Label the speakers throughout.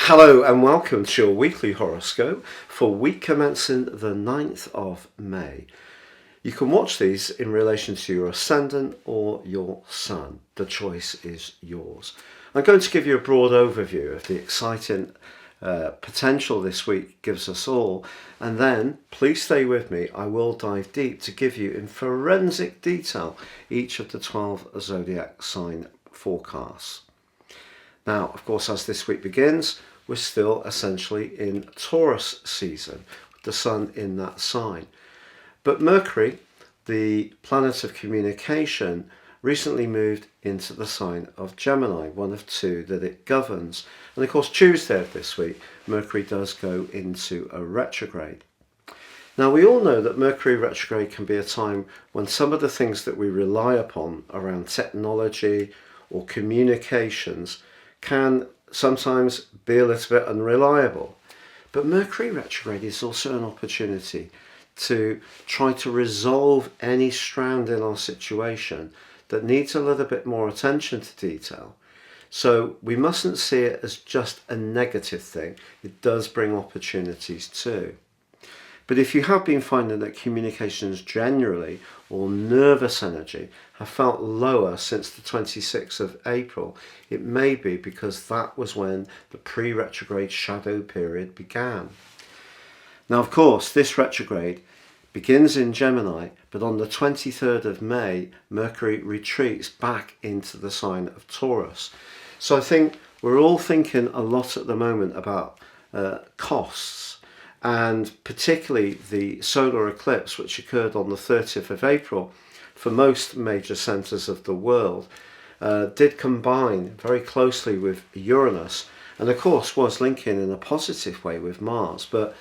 Speaker 1: Hello and welcome to your weekly horoscope for week commencing the 9th of May. You can watch these in relation to your ascendant or your sun. The choice is yours. I'm going to give you a broad overview of the exciting potential this week gives us all, and then please stay with me. I will dive deep to give you in forensic detail each of the 12 zodiac sign forecasts. Now, of course, as this week begins, we're still essentially in Taurus season, with the sun in that sign. But Mercury, the planet of communication, recently moved into the sign of Gemini, one of two that it governs. And of course, Tuesday of this week, Mercury does go into a retrograde. Now, we all know that Mercury retrograde can be a time when some of the things that we rely upon around technology or communications can sometimes be a little bit unreliable. But Mercury retrograde is also an opportunity to try to resolve any strand in our situation that needs a little bit more attention to detail. So we mustn't see it as just a negative thing. It does bring opportunities too. But if you have been finding that communications generally or nervous energy have felt lower since the 26th of April, it may be because that was when the pre-retrograde shadow period began. Now, of course, this retrograde begins in Gemini, but on the 23rd of May, Mercury retreats back into the sign of Taurus. So I think we're all thinking a lot at the moment about costs, and particularly the solar eclipse, which occurred on the 30th of April for most major centres of the world, did combine very closely with Uranus, and of course was linking in a positive way with Mars. But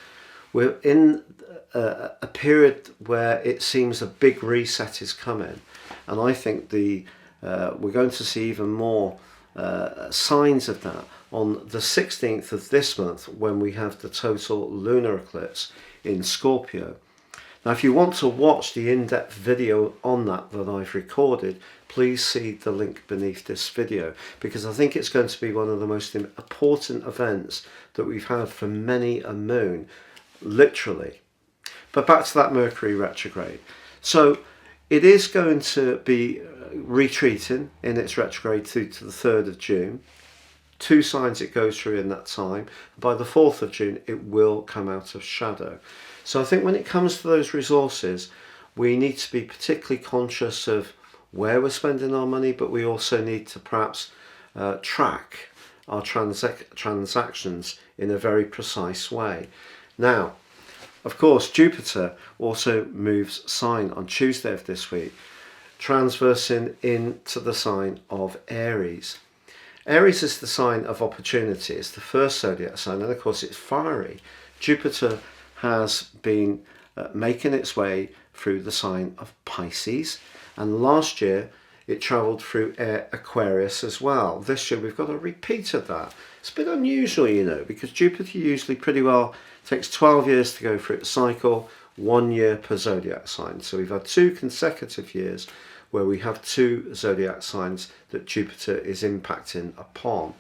Speaker 1: we're in a period where it seems a big reset is coming, and I think we're going to see even more signs of that on the 16th of this month, when we have the total lunar eclipse in Scorpio. Now, if you want to watch the in-depth video on that I've recorded, please see the link beneath this video, because I think it's going to be one of the most important events that we've had for many a moon, literally. But back to that Mercury retrograde. So it is going to be retreating in its retrograde through to the 3rd of June. 2 signs it goes through in that time. By the 4th of June, it will come out of shadow. So I think when it comes to those resources, we need to be particularly conscious of where we're spending our money, but we also need to perhaps track our transactions in a very precise way. Now, of course, Jupiter also moves sign on Tuesday of this week, transversing into the sign of Aries. Aries is the sign of opportunity. It's the first zodiac sign, and of course it's fiery. Jupiter has been making its way through the sign of Pisces, and last year it travelled through Aquarius as well. This year we've got a repeat of that. It's a bit unusual, you know, because Jupiter usually pretty well takes 12 years to go through its cycle, 1 year per zodiac sign. So we've had 2 consecutive years where we have 2 zodiac signs that Jupiter is impacting upon.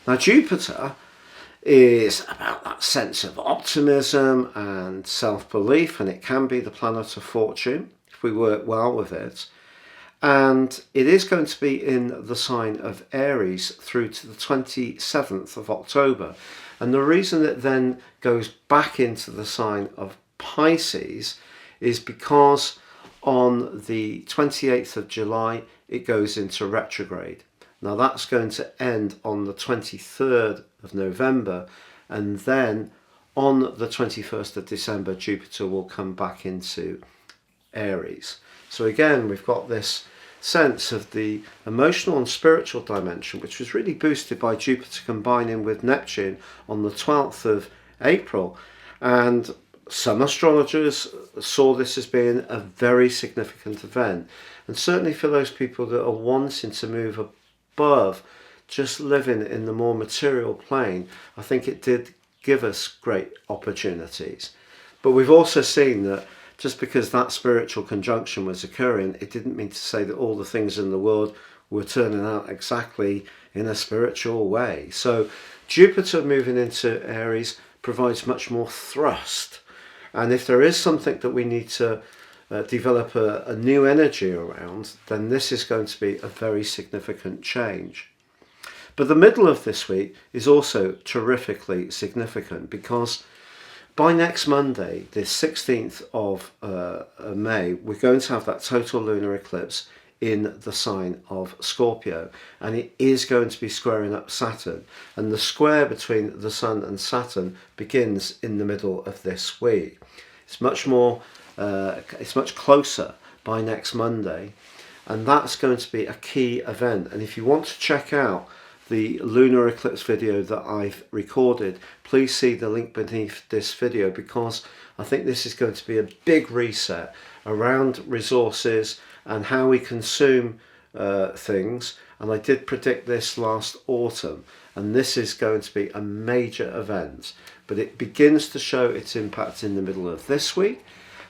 Speaker 1: Now, Jupiter is about that sense of optimism and self-belief, and it can be the planet of fortune if we work well with it. And it is going to be in the sign of Aries through to the 27th of October. And the reason it then goes back into the sign of Pisces is because on the 28th of July, it goes into retrograde. Now that's going to end on the 23rd of November, and then on the 21st of December, Jupiter will come back into Aries. So again, we've got this sense of the emotional and spiritual dimension, which was really boosted by Jupiter combining with Neptune on the 12th of April. And some astrologers saw this as being a very significant event. And certainly for those people that are wanting to move above just living in the more material plane, I think it did give us great opportunities. But we've also seen that just because that spiritual conjunction was occurring, it didn't mean to say that all the things in the world were turning out exactly in a spiritual way. So Jupiter moving into Aries provides much more thrust. And if there is something that we need to develop a new energy around, then this is going to be a very significant change. But the middle of this week is also terrifically significant because by next Monday, the 16th of May, we're going to have that total lunar eclipse in the sign of Scorpio, and it is going to be squaring up Saturn, and the square between the Sun and Saturn begins in the middle of this week. It's much closer by next Monday, and that's going to be a key event. And if you want to check out the lunar eclipse video that I've recorded, please see the link beneath this video, because I think this is going to be a big reset around resources and how we consume things. And I did predict this last autumn, and this is going to be a major event, but it begins to show its impact in the middle of this week.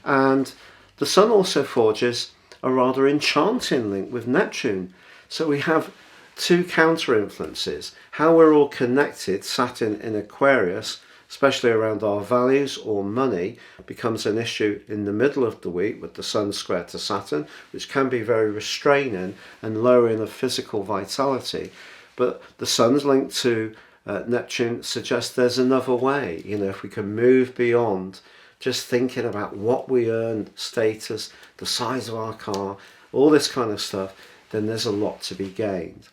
Speaker 1: And the Sun also forges a rather enchanting link with Neptune, so we have two counter influences. How we're all connected, Saturn in Aquarius, especially around our values or money, becomes an issue in the middle of the week with the Sun square to Saturn, which can be very restraining and lowering of physical vitality. But the Sun's link to Neptune suggests there's another way. You know, if we can move beyond just thinking about what we earn, status, the size of our car, all this kind of stuff, then there's a lot to be gained.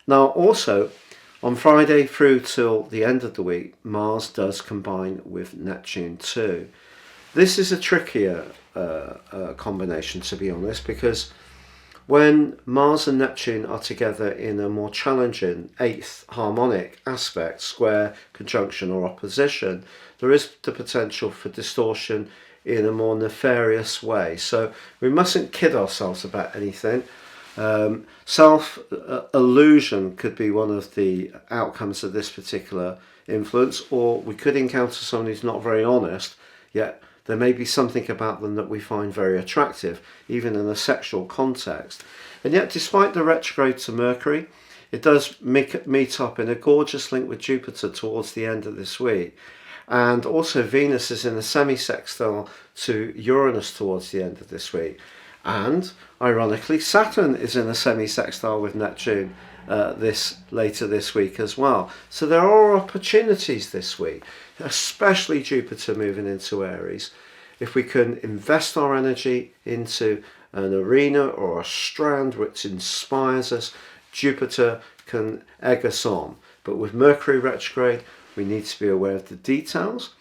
Speaker 1: Now also, on Friday through till the end of the week, Mars does combine with Neptune too. This is a trickier combination, to be honest, because when Mars and Neptune are together in a more challenging 8th harmonic aspect, square, conjunction or opposition, there is the potential for distortion in a more nefarious way. So we mustn't kid ourselves about anything. Self-illusion could be one of the outcomes of this particular influence, or we could encounter someone who's not very honest, yet there may be something about them that we find very attractive, even in a sexual context. And yet, despite the retrograde to Mercury, it does meet up in a gorgeous link with Jupiter towards the end of this week. And also Venus is in a semi-sextile to Uranus towards the end of this week. And ironically, Saturn is in a semi-sextile with Neptune later this week as well. So there are opportunities this week, especially Jupiter moving into Aries. If we can invest our energy into an arena or a strand which inspires us, Jupiter can egg us on. But with Mercury retrograde, we need to be aware of the details,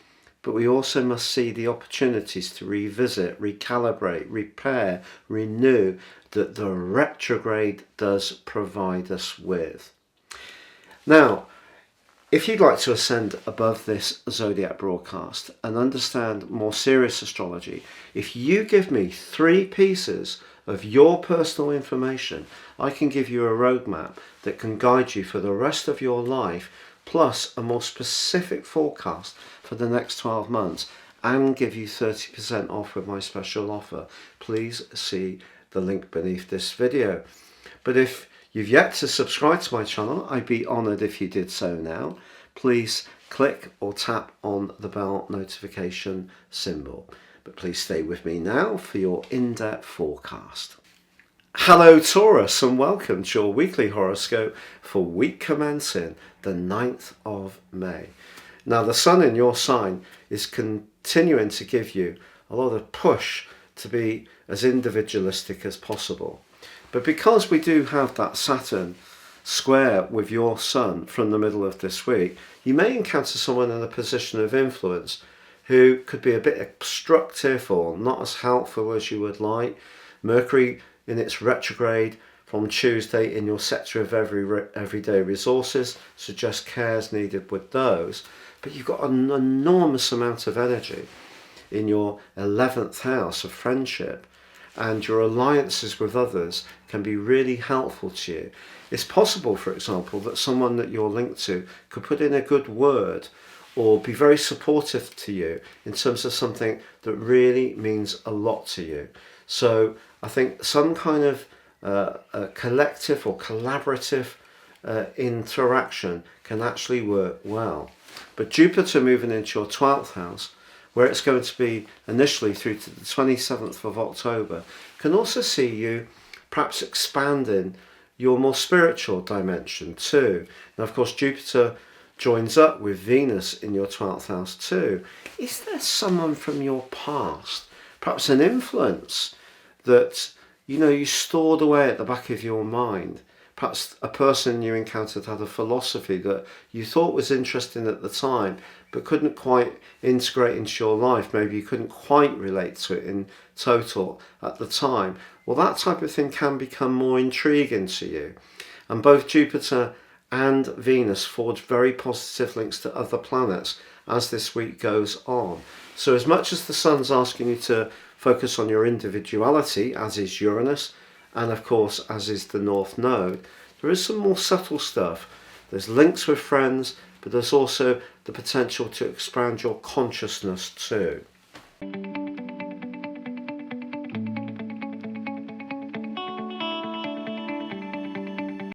Speaker 1: but we also must see the opportunities to revisit, recalibrate, repair, renew that the retrograde does provide us with. Now, if you'd like to ascend above this Zodiac broadcast and understand more serious astrology, if you give me 3 pieces of your personal information, I can give you a roadmap that can guide you for the rest of your life, plus a more specific forecast for the next 12 months, and give you 30% off with my special offer. Please see the link beneath this video. But if you've yet to subscribe to my channel, I'd be honoured if you did so now. Please click or tap on the bell notification symbol. But please stay with me now for your in-depth forecast. Hello Taurus, and welcome to your weekly horoscope for week commencing the 9th of May. Now the Sun in your sign is continuing to give you a lot of push to be as individualistic as possible. But because we do have that Saturn square with your Sun from the middle of this week, you may encounter someone in a position of influence who could be a bit obstructive or not as helpful as you would like. Mercury in its retrograde from Tuesday in your sector of everyday resources suggests care is needed with those. But you've got an enormous amount of energy in your 11th house of friendship, and your alliances with others can be really helpful to you. It's possible, for example, that someone that you're linked to could put in a good word or be very supportive to you in terms of something that really means a lot to you. So I think some kind of a collective or collaborative interaction can actually work well. But Jupiter moving into your 12th house, where it's going to be initially through to the 27th of October, can also see you perhaps expanding your more spiritual dimension too. Now, of course, Jupiter joins up with Venus in your 12th house too. Is there someone from your past, perhaps an influence that you stored away at the back of your mind? Perhaps a person you encountered had a philosophy that you thought was interesting at the time, but couldn't quite integrate into your life. Maybe you couldn't quite relate to it in total at the time. Well, that type of thing can become more intriguing to you. And both Jupiter and Venus forge very positive links to other planets as this week goes on. So as much as the Sun's asking you to focus on your individuality, as is Uranus, and of course as is the North Node, there is some more subtle stuff. There's links with friends, but there's also the potential to expand your consciousness too.